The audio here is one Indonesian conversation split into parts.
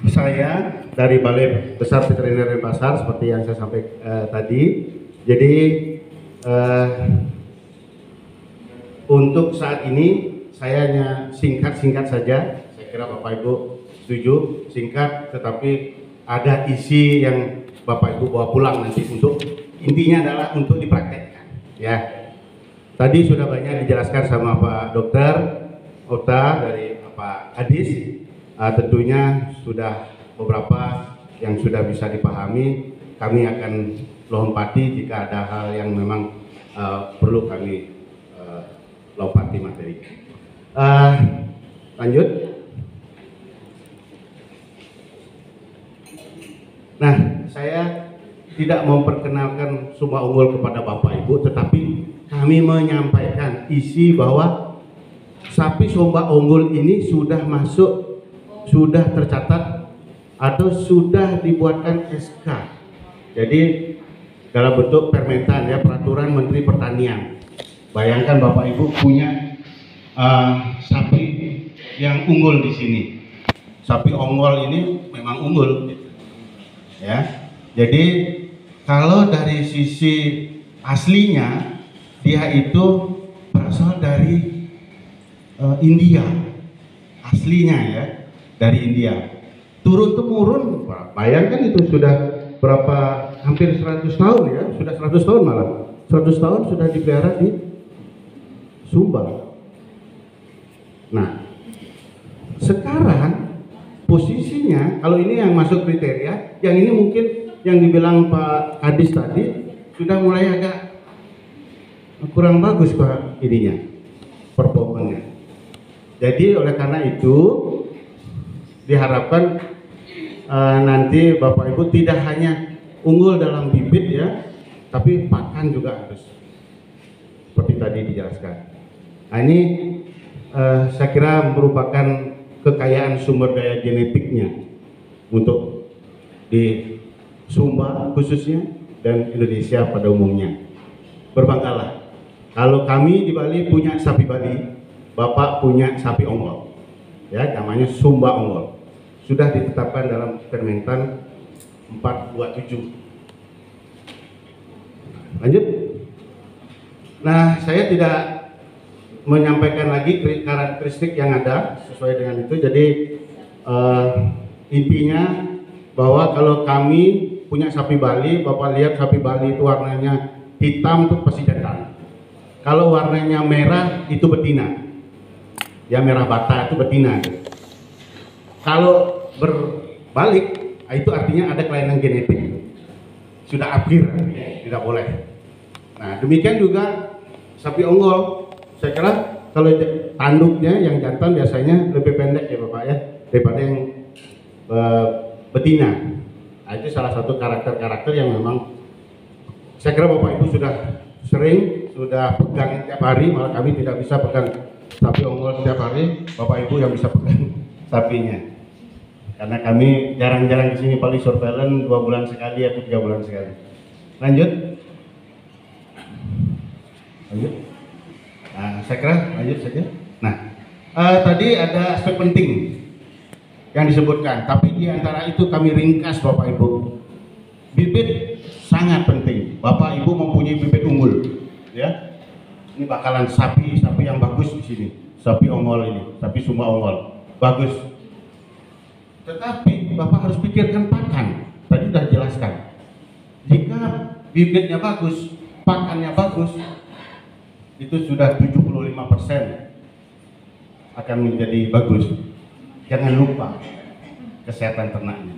Saya dari Balai Besar Veteriner dan Pasar seperti yang saya sampaikan tadi. Jadi untuk saat ini saya hanya singkat-singkat saja. Saya kira Bapak Ibu setuju, singkat tetapi ada isi yang Bapak Ibu bawa pulang nanti untuk intinya adalah untuk dipraktekkan. Ya, tadi sudah banyak dijelaskan sama Pak Dokter Ota dari Pak Kadis. Tentunya sudah beberapa yang sudah bisa dipahami. Kami akan lompati jika ada hal yang memang perlu kami lompati materi. Lanjut. Nah, saya tidak memperkenalkan Sumba Unggul kepada Bapak Ibu, tetapi kami menyampaikan isi bahwa sapi Sumba Unggul ini sudah masuk, sudah tercatat atau sudah dibuatkan SK. Jadi dalam bentuk permentan ya, peraturan Menteri Pertanian. Bayangkan Bapak Ibu punya sapi yang unggul di sini. Sapi Ongol ini memang unggul, ya. Jadi kalau dari sisi aslinya dia itu berasal dari India, aslinya ya. Dari India turun temurun, bayangkan itu sudah berapa, hampir 100 tahun ya, sudah 100 tahun malah 100 tahun sudah dipelihara di Sumba. Nah sekarang posisinya, kalau ini yang masuk kriteria, yang ini mungkin yang dibilang Pak Kadis tadi sudah mulai agak kurang bagus Pak ininya, performanya. Jadi oleh karena itu diharapkan nanti Bapak Ibu tidak hanya unggul dalam bibit ya, tapi pakan juga harus seperti tadi dijelaskan. Nah ini saya kira merupakan kekayaan sumber daya genetiknya untuk di Sumba khususnya dan Indonesia pada umumnya. Berbanggalah kalau kami di Bali punya sapi Bali, Bapak punya sapi Ongol ya, namanya Sumba Ongol. Sudah ditetapkan dalam Permentan 427. Lanjut. Nah, saya tidak menyampaikan lagi karakteristik yang ada sesuai dengan itu. Jadi intinya bahwa kalau kami punya sapi Bali, Bapak lihat sapi Bali itu warnanya hitam itu pasti jantan. Kalau warnanya merah itu betina. Ya merah bata itu betina. Kalau berbalik itu artinya ada kelainan genetik, sudah akhir, tidak boleh. Nah demikian juga sapi Ongol, saya kira kalau tanduknya yang jantan biasanya lebih pendek ya Bapak ya daripada yang betina. Nah, itu salah satu karakter-karakter yang memang saya kira Bapak Ibu sudah sering, sudah pegang tiap hari, malah kami tidak bisa pegang sapi Ongol setiap hari, Bapak Ibu yang bisa pegang sapinya. Karena kami jarang-jarang di sini, paling surveillance 2 bulan sekali atau 3 bulan sekali. Lanjut. Nah, saya kira lanjut saja. Nah, tadi ada aspek penting yang disebutkan, tapi di antara itu kami ringkas Bapak Ibu. Bibit sangat penting. Bapak Ibu mempunyai bibit unggul, ya. Ini bakalan sapi yang bagus di sini. Sapi Ongol ini, sapi Sumba Ongol, bagus. Tetapi Bapak harus pikirkan pakan. Tadi sudah jelaskan. Jika bibitnya bagus, pakannya bagus, itu sudah 75% akan menjadi bagus. Jangan lupa kesehatan ternaknya.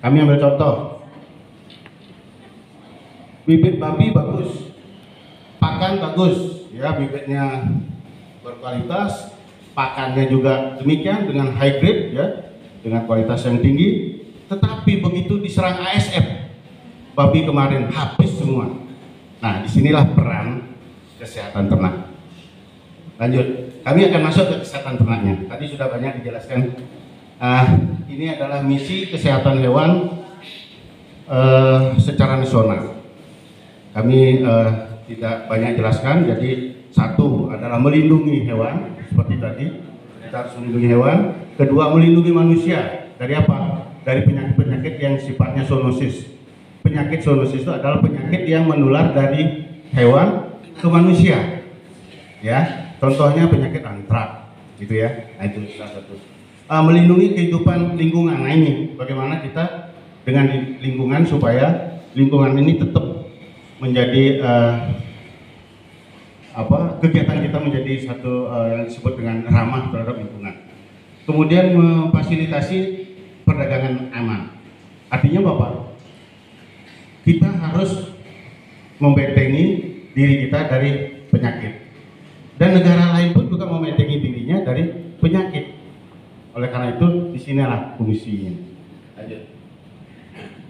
Kami ambil contoh. Bibit babi bagus, pakan bagus, ya bibitnya berkualitas, pakannya juga demikian dengan high grade ya, dengan kualitas yang tinggi. Tetapi begitu diserang ASF, babi kemarin habis semua. Nah, disinilah peran kesehatan ternak. Lanjut, kami akan masuk ke kesehatan ternaknya. Tadi sudah banyak dijelaskan. Ini adalah misi kesehatan hewan secara nasional. Kami tidak banyak jelaskan. Jadi satu adalah melindungi hewan seperti tadi, kita harus melindungi hewan. Kedua, melindungi manusia dari apa? dari penyakit-penyakit yang sifatnya zoonosis. Penyakit zoonosis itu adalah penyakit yang menular dari hewan ke manusia. Ya, contohnya penyakit antrak, gitu ya. Nah, itu salah satu. Melindungi kehidupan lingkungan. Nah, ini bagaimana kita dengan lingkungan supaya lingkungan ini tetap menjadi kegiatan kita menjadi satu yang disebut dengan ramah terhadap lingkungan. Kemudian memfasilitasi perdagangan aman. Artinya Bapak, kita harus membentengi diri kita dari penyakit. Dan negara lain pun juga membentengi dirinya dari penyakit. Oleh karena itu, disinilah fungsinya. Lanjut.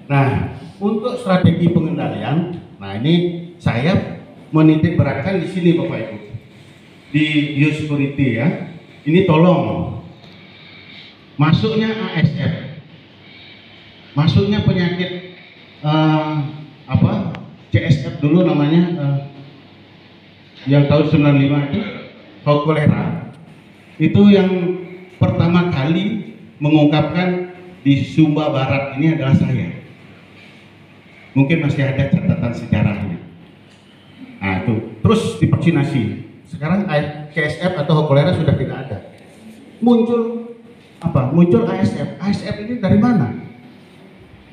Nah, untuk strategi pengendalian, nah ini saya menitik beratkan di sini Bapak Ibu. Di biosecurity ya. Ini tolong masuknya ASF, masuknya penyakit CSF dulu namanya, yang tahun 95 itu kolera. Itu yang pertama kali mengungkapkan di Sumba Barat ini adalah saya. Mungkin masih ada catatan sejarahnya. Nah itu, terus divaksinasi. Sekarang CSF atau kolera sudah tidak ada. Muncul Muncul ASF. ASF ini dari mana?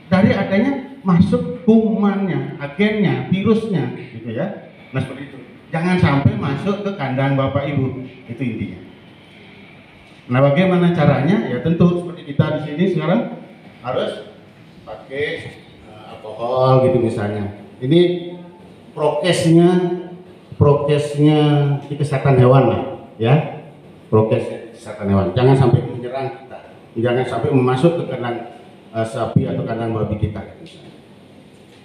Dari adanya masuk kumannya, agennya, virusnya, gitu ya. Nah seperti itu. Jangan sampai masuk ke kandang Bapak Ibu. Itu intinya. Nah, bagaimana caranya? Ya tentu seperti kita di sini sekarang harus pakai alkohol gitu misalnya. Ini prokesnya di kesehatan hewan lah, ya. Prokes kesehatan hewan. Jangan sampai menyerang kita. Jangan sampai masuk ke kandang sapi atau kandang babi kita.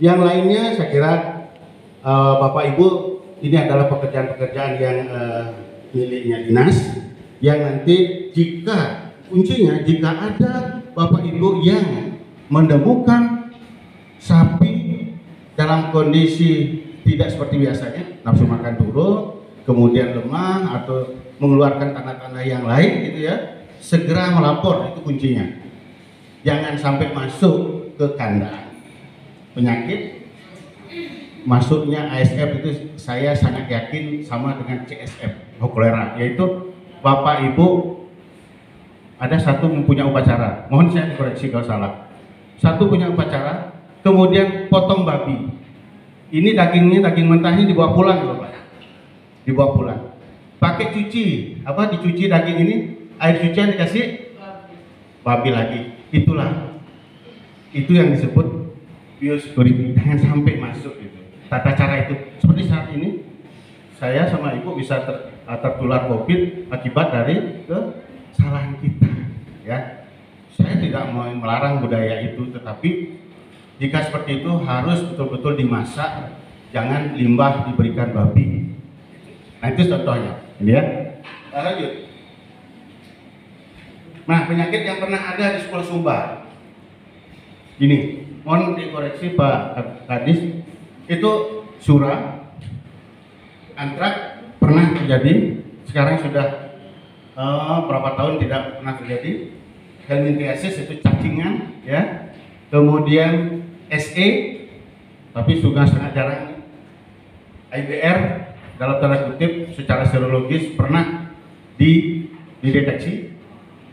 Yang lainnya saya kira Bapak Ibu ini adalah pekerjaan-pekerjaan yang miliknya dinas. Yang nanti jika ada Bapak Ibu yang menemukan sapi dalam kondisi tidak seperti biasanya, nafsu makan turun, kemudian lemah atau mengeluarkan tanda-tanda yang lain gitu ya, segera melapor, itu kuncinya. Jangan sampai masuk ke kandang penyakit. Masuknya ASF itu saya sangat yakin sama dengan CSF, kolera, yaitu Bapak Ibu ada satu mempunyai upacara, mohon saya dikoreksi kalau salah. Satu punya upacara, kemudian potong babi. Ini dagingnya, daging mentahnya dibawa pulang ya Bapak. Dibawa pulang. Pakai dicuci daging ini, air cucian dikasih babi lagi. Itu yang disebut biosecurity. Jangan sampai masuk itu. Tata cara itu. Seperti saat ini, saya sama Ibu bisa tertular COVID akibat dari kesalahan kita, ya. Saya tidak mau melarang budaya itu, tetapi jika seperti itu harus betul-betul dimasak, jangan limbah diberikan babi. Nah itu contohnya, ya. Lanjut. Nah penyakit yang pernah ada di sekolah Sumba, ini mohon dikoreksi Pak Kadis, itu surah, antrak pernah terjadi, sekarang sudah berapa tahun tidak pernah terjadi. Helminthiasis itu cacingan, ya. Kemudian SE, tapi sudah sangat jarang. IBR dalam tanda kutip secara serologis pernah dideteksi,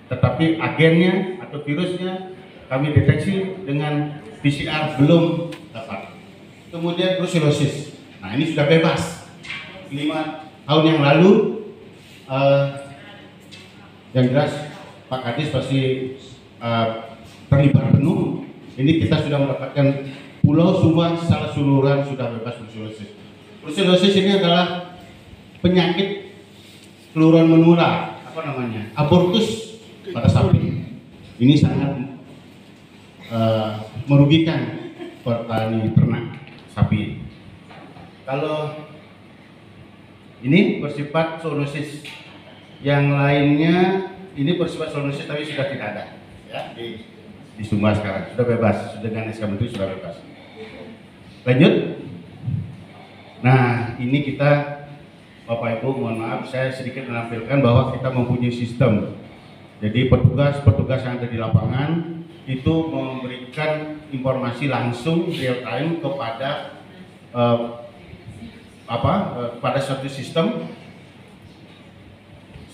tetapi agennya atau virusnya kami deteksi dengan PCR belum dapat. Kemudian brucellosis, nah ini sudah bebas 5 tahun yang lalu. Yang jelas Pak Kadis pasti terlibat penuh. Ini kita sudah mendapatkan Pulau Sumba secara keseluruhan sudah bebas brucellosis. Brucellosis ini adalah penyakit keluruan menular, abortus pada sapi. Ini sangat merugikan petani ternak sapi. Kalau ini bersifat zoonosis, yang lainnya ini bersifat zoonosis tapi sudah tidak ada, ya, di Sumba sekarang sudah bebas dengan SK Menteri, sudah bebas. Lanjut. Nah ini kita Bapak Ibu mohon maaf saya sedikit menampilkan bahwa kita mempunyai sistem Jadi petugas-petugas yang ada di lapangan itu memberikan informasi langsung real time kepada pada suatu sistem,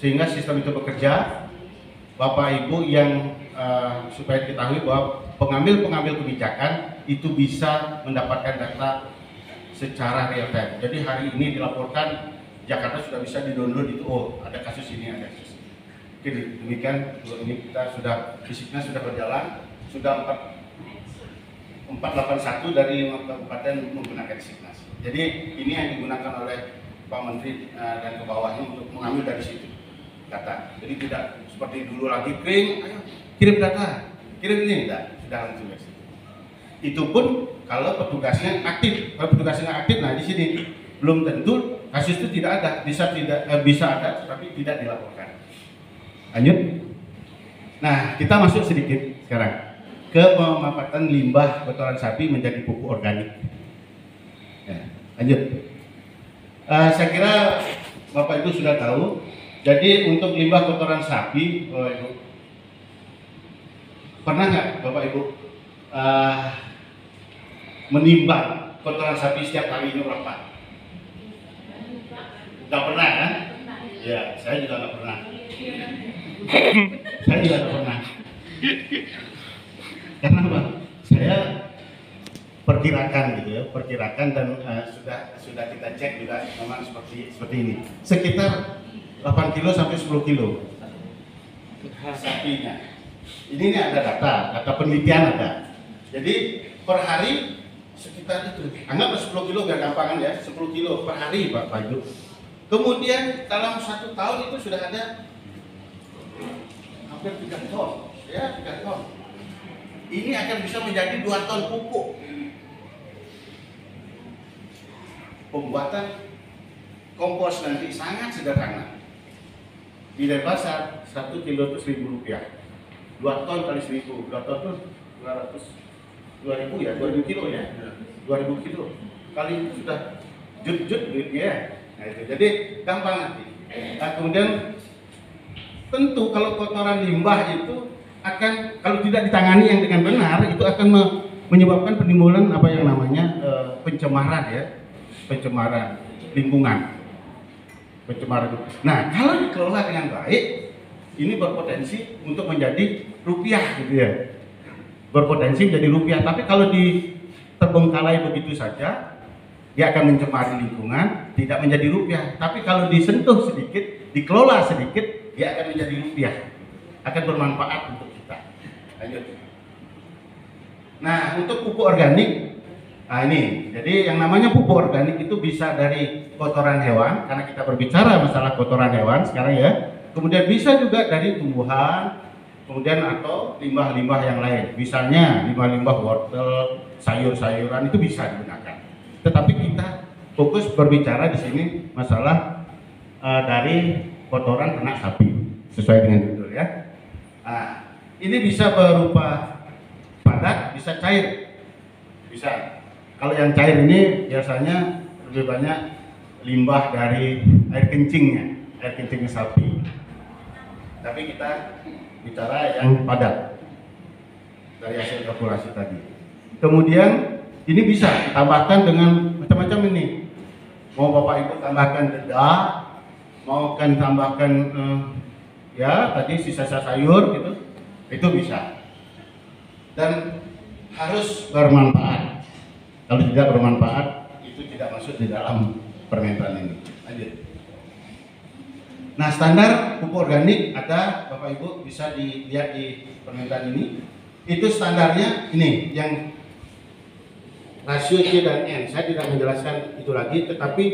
sehingga sistem itu bekerja. Bapak Ibu yang supaya diketahui bahwa pengambil kebijakan itu bisa mendapatkan data secara real time. Jadi hari ini dilaporkan Jakarta sudah bisa di-download itu, oh ada kasus ini, ada kasus ini. Oke, demikian ini kita sudah fisiknya sudah berjalan, sudah 481 dari 5 kabupaten menggunakan Signas. Jadi ini yang digunakan oleh Pak Menteri dan ke bawahnya untuk mengambil dari situ data. Jadi tidak seperti dulu lagi print, ayo kirim data, kirim ini, tidak, sudah langsung ke situ. Itu pun kalau petugasnya aktif. Kalau petugasnya nggak aktif, nah di sini belum tentu kasus itu tidak ada, bisa ada, tapi tidak dilaporkan. Lanjut. Nah, kita masuk sedikit sekarang ke pemanfaatan limbah kotoran sapi menjadi pupuk organik. Ya, lanjut. Saya kira Bapak Ibu sudah tahu. Jadi untuk limbah kotoran sapi, Bapak Ibu, pernah nggak Bapak Ibu menimbang kotoran sapi setiap harinya berapa? Nggak pernah kan? Ya, saya juga nggak pernah. Saya juga nggak pernah. Karena apa? Saya perkirakan gitu ya, perkirakan dan sudah kita cek juga memang seperti ini. Sekitar 8 kilo sampai 10 kilo sapinya. Ini ada data penelitian ada. Jadi per hari sekitar itu. Anggap 10 kilo gak gampangan ya, 10 kilo per hari Pak Ibu. Kemudian dalam 1 tahun itu sudah ada hampir 3 ton, ya 3 ton. Ini akan bisa menjadi 2 ton pupuk. Pembuatan kompos nanti sangat sederhana. Di pasar 1 kilo itu Rp1.000, 2 ton kali 1.000, 2 ton itu 2.000 ya, 2.000 kilo ya, 2.000 kilo kali itu sudah jut ya. Nah, itu jadi gampang nanti. Nah, kemudian tentu kalau kotoran limbah itu akan, kalau tidak ditangani yang dengan benar, itu akan menyebabkan penimbulan apa yang namanya pencemaran ya, pencemaran lingkungan. Nah, kalau dikelola dengan baik, ini berpotensi untuk menjadi rupiah gitu ya. Berpotensi menjadi rupiah, tapi kalau terbengkalai begitu saja, dia akan mencemari lingkungan, tidak menjadi rupiah. Tapi kalau disentuh sedikit, dikelola sedikit, dia akan menjadi rupiah. Akan bermanfaat untuk kita. Lanjut. Nah, untuk pupuk organik, nah ini, jadi yang namanya pupuk organik itu bisa dari kotoran hewan, karena kita berbicara masalah kotoran hewan sekarang ya. Kemudian bisa juga dari tumbuhan, kemudian atau limbah-limbah yang lain. Misalnya limbah-limbah wortel, sayur-sayuran itu bisa digunakan. Tetapi kita fokus berbicara di sini masalah dari kotoran ternak sapi, sesuai dengan judul ya. Nah, ini bisa berupa padat, bisa cair, bisa. Kalau yang cair ini biasanya lebih banyak limbah dari air kencingnya sapi. Tapi kita bicara yang padat dari hasil kalkulasi tadi. Kemudian ini bisa ditambahkan dengan macam-macam ini. Mau Bapak Ibu tambahkan dedak, mau kan tambahkan ya tadi sisa-sisa sayur gitu, itu bisa. Dan harus bermanfaat. Kalau tidak bermanfaat, itu tidak masuk di dalam permentan ini. Lanjut. Nah, standar pupuk organik ada, Bapak Ibu bisa dilihat di permentan ini. Itu standarnya ini, yang rasio C dan N. Saya tidak menjelaskan itu lagi, tetapi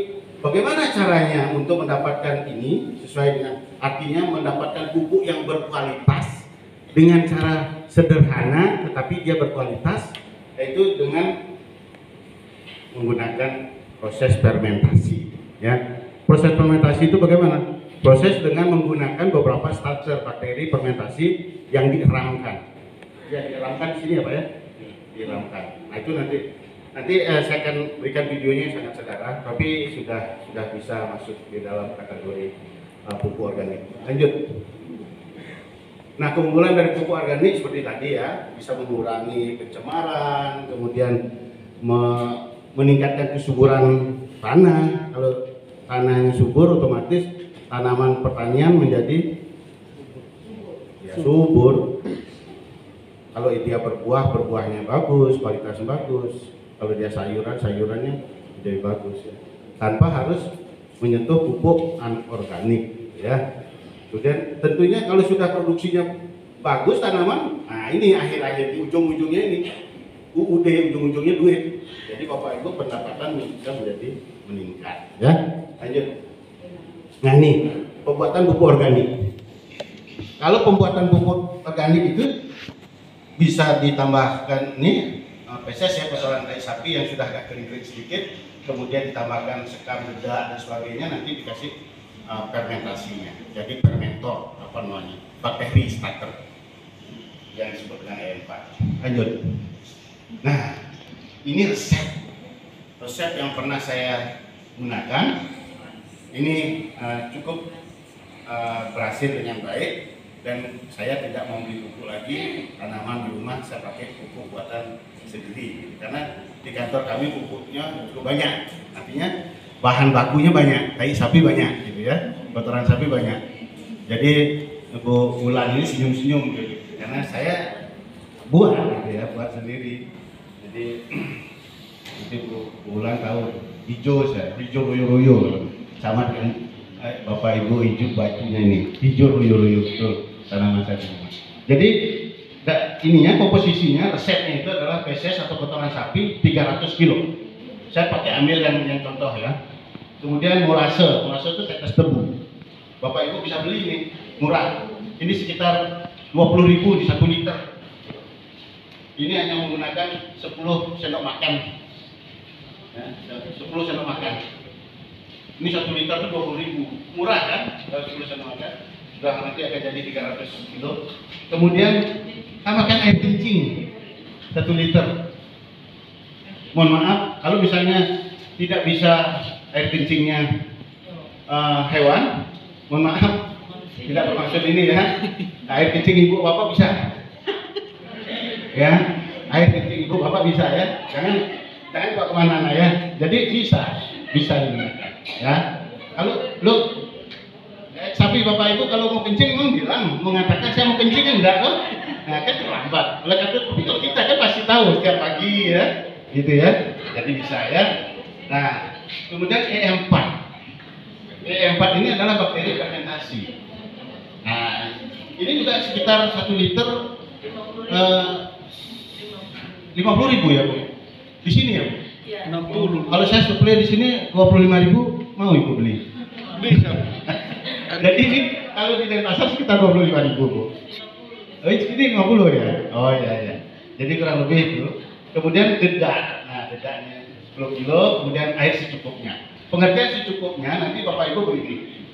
bagaimana caranya untuk mendapatkan ini sesuai dengan artinya mendapatkan pupuk yang berkualitas dengan cara sederhana, tetapi dia berkualitas, yaitu dengan menggunakan proses fermentasi ya. Proses fermentasi itu bagaimana? Proses dengan menggunakan beberapa struktur bakteri fermentasi yang dieramkan. Ya, dieramkan di sini ya Pak ya. Dieramkan. Nah, itu nanti saya akan berikan videonya, sangat sederhana, tapi sudah bisa masuk di dalam kategori pupuk organik. Lanjut. Nah, keunggulan dari pupuk organik seperti tadi ya, bisa mengurangi pencemaran, kemudian meningkatkan kesuburan tanah. Kalau tanahnya subur, otomatis tanaman pertanian menjadi ya, subur. Kalau dia berbuah, berbuahnya bagus, kualitasnya bagus. Kalau dia sayuran, sayurannya jadi bagus ya. Tanpa harus menyentuh pupuk anorganik ya. Kemudian tentunya kalau sudah produksinya bagus tanaman, nah ini akhir-akhir di ujung-ujungnya ini UUD, ujung-ujungnya duit. Jadi Bapak Ibu pendapatan bisa menjadi meningkat ya. Lanjut. Nah ini pembuatan pupuk organik. Kalau pembuatan pupuk organik itu bisa ditambahkan ini feses ya, kotoran tai sapi yang sudah agak kering-kering sedikit, kemudian ditambahkan sekam, dedak dan sebagainya, nanti dikasih fermentasinya. Jadi fermentor apa namanya? Bakteri starter yang disebut dengan E4. Lanjut. Nah, ini resep yang pernah saya gunakan. Ini cukup berhasil dengan baik. Dan saya tidak mau beli pupuk lagi tanaman di rumah, saya pakai pupuk buatan sendiri karena di kantor kami pupuknya cukup banyak, artinya bahan bakunya banyak, tai sapi banyak gitu ya, kotoran sapi banyak. Jadi Bu Ulan ini senyum-senyum gitu karena saya buat gitu ya, buat sendiri. Jadi nanti Bu Ulan tahu hijau royo-royo sama dengan Bapak Ibu hijau bajunya ini, hijau royo-royo betul tanaman saya. Jadi ininya komposisinya, resepnya itu adalah feses atau kotoran sapi 300 kilo. Saya pakai ambil yang contoh ya. Kemudian molase itu tetes tebu. Bapak Ibu bisa beli ini murah. Ini sekitar 20.000 di 1 liter. Ini hanya menggunakan 10 sendok makan. Ya, 10 sendok makan. Ini 1 liter itu 20.000. Murah kan? Kalau 10 sendok makan. Sudah nanti akan jadi 300 kilo. Kemudian tambahkan air kencing 1 liter. Mohon maaf, kalau misalnya tidak bisa air kencingnya hewan, mohon maaf, tidak bermaksud ini ya. Air kencing ibu bapak bisa, ya. Air kencing ibu bapak bisa ya. Jangan bawa kemana-mana ya. Jadi bisa digunakan. Ya. Kalau sapi bapak ibu kalau mau kencing mengatakan saya mau kencing kan enggak kan? Nah kan terlambat. Oleh karena itu kalau kita kan pasti tahu setiap pagi ya, gitu ya. Jadi bisa ya. Nah kemudian E4. E4 ini adalah bakteri fermentasi. Nah ini juga sekitar 1 liter 50.000 ya Bu. Di sini ya Bu. 60. Kalau saya suplai di sini 25.000, mau ibu beli? Bisa. Jadi ini kalau di Denpasar sekitar 25.000 Bu. Oh ini 50 ya? Oh iya. Jadi kurang lebih itu. Kemudian dedak. Nah dedaknya 10 kilo, kemudian air secukupnya. Pengertian secukupnya nanti Bapak Ibu begini.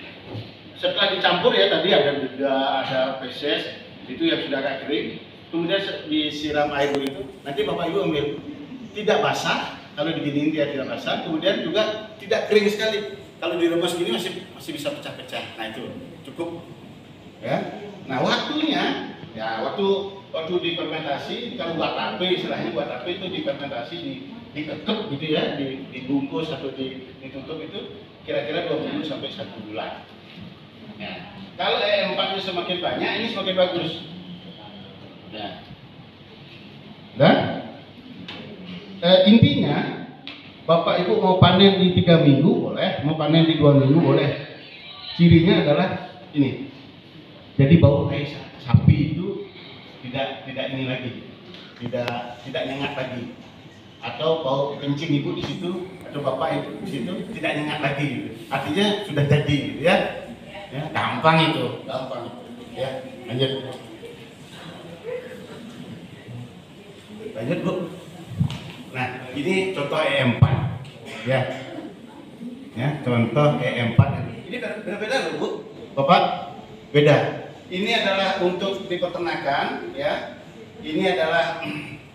Setelah dicampur ya tadi ada dedak, ada feses, itu yang sudah agak kering. Kemudian disiram air begitu. Nanti Bapak Ibu ambil. Tidak basah, kalau diginiin dia tidak basah. Kemudian juga tidak kering sekali. Kalau direbus gini masih bisa pecah-pecah. Nah itu cukup ya. Nah waktunya ya waktu difermentasi, kalau buat tape istilahnya buat tape itu difermentasi diketuk gitu ya, dibungkus atau ditutup itu kira-kira 2 minggu sampai 1 bulan. Ya. Kalau E4-nya semakin banyak ini semakin bagus. Ya. Dan intinya Bapak Ibu mau panen di 3 minggu boleh, mau panen di 2 minggu boleh. Cirinya adalah ini. Jadi bau tai sapi itu tidak ini lagi, tidak nyengat lagi. Atau bau kencing ibu di situ atau bapak itu di situ tidak nyengat lagi. Gitu. Artinya sudah jadi, gitu ya. Ya, gampang itu. Ya, lanjut. Lanjut Bu. Nah, ini contoh E4 ya. Ya, contoh E4. Ini beda-beda loh Bu. Bapak, beda. Ini adalah untuk di peternakan ya. Ini adalah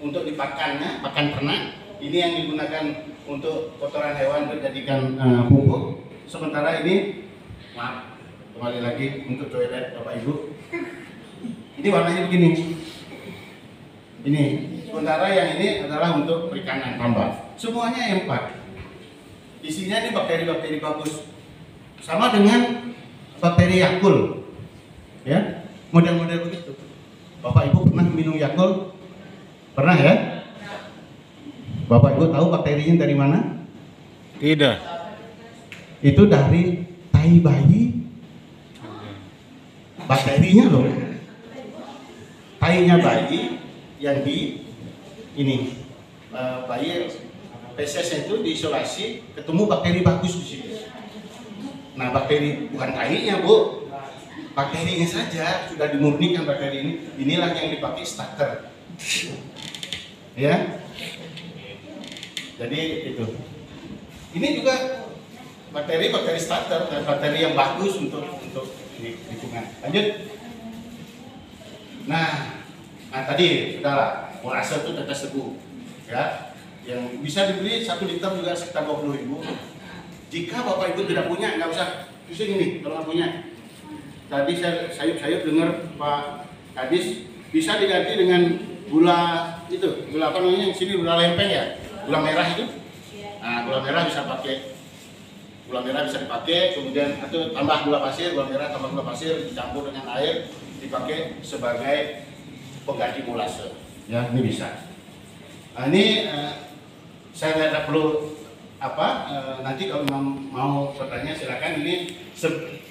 untuk dipakannya, pakan ternak. Ini yang digunakan untuk kotoran hewan dijadikan pupuk. Sementara ini maaf, kembali lagi untuk toilet Bapak Ibu. Ini warnanya begini. Ini. Sementara yang ini adalah untuk perikanan tambak. Semuanya M4. Isinya ini bakteri-bakteri bagus. Sama dengan bakteri Yakult. Ya, model-model begitu. Bapak Ibu pernah minum Yakult? Pernah ya? Bapak Ibu tahu bakterinya dari mana? Tidak. Itu dari tai bayi. Bakterinya loh. Tainya bayi yang di ini bayi feses itu diisolasi, ketemu bakteri bagus di sini. Nah, bakteri bukan tainya, Bu. Bakterinya saja sudah dimurnikan bakteri ini. Inilah yang dipakai starter. Ya. Jadi itu. Ini juga bakteri starter dan bakteri yang bagus untuk ini lingkungan. Lanjut. Nah tadi sudahlah, Morase itu tetes tebu, ya, yang bisa dibeli 1 liter juga sekitar 20.000. Jika Bapak Ibu tidak punya, nggak usah pusing ini kalau nggak punya. Tadi saya sayup dengar Pak Kadis bisa diganti dengan gula itu, gula apa namanya? Yang sini gula lempeng ya, gula merah itu. Nah, gula merah bisa pakai. Gula merah bisa dipakai, kemudian atau tambah gula pasir, gula merah tambah gula pasir dicampur dengan air, dipakai sebagai pengganti molase. Ya, ini bisa. Nah, ini saya tidak perlu nanti kalau mau bertanya silakan. Ini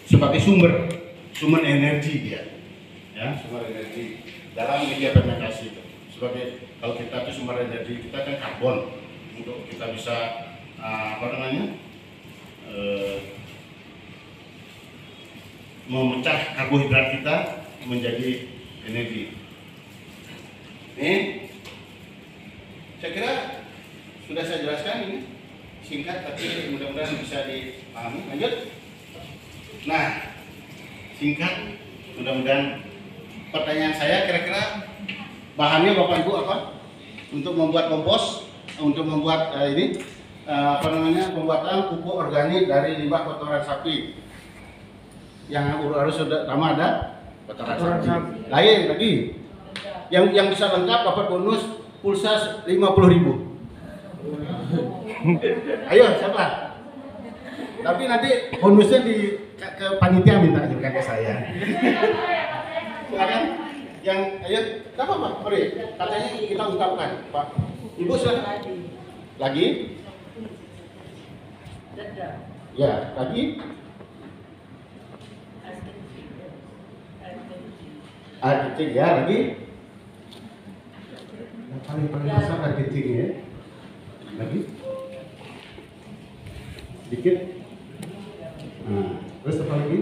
sebagai sumber energi dia, ya, sumber energi dalam media fermentasi itu. Sebagai kalau kita itu sumber energi kita kan karbon, untuk kita bisa memecah karbohidrat kita menjadi energi. Ini saya kira sudah saya jelaskan, ini singkat tapi mudah-mudahan bisa dipahami. Lanjut. Nah, singkat, mudah-mudahan. Pertanyaan saya kira-kira bahannya Bapak Ibu apa untuk membuat kompos, untuk membuat pembuatan pupuk organik dari limbah kotoran sapi. Yang harus sudah pertama ada kotoran sapi. Lain lagi. Yang bisa lengkap dapat bonus pulsa 50.000. Ayo siapa? Tapi nanti bonusnya ke panitia minta juga ke saya. Silakan. Yang ayo, apa Pak? Mari, katanya kita ungkapkan, Pak. Ibu silakan. Lagi? Ya, lagi? Air kecil ya, lagi? Yang paling besar air kecil ya. Lagi? Sedikit? Nah, terus apa lagi?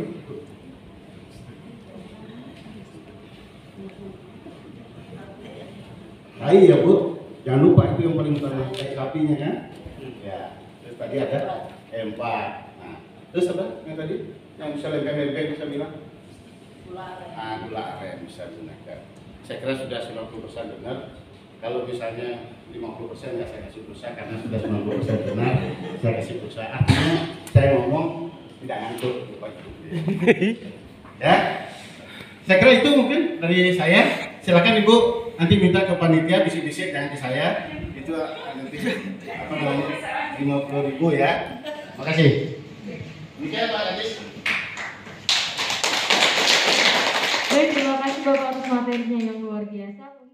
Air ya Bu, jangan lupa itu yang paling utama, air sapinya kan? Ya, terus tadi ada M4. Nah, terus apa yang tadi? Yang bisa lempeng-lempeng bisa bilang? Gula aren bisa gunakan. Saya kira sudah 90% benar. Kalau misalnya 50% ya saya kasih pulsa, karena sudah 90% benar, saya kasih pulsa. Artinya saya ngomong tidak ngantuk. Ya, saya kira itu mungkin dari saya. Silakan Ibu nanti minta ke panitia, bisik-bisik jangan ke saya. Itu nanti 50.000 ya. Makasih. Demikian Pak Kadis. Baik, terima kasih Bapak atas materinya yang luar biasa.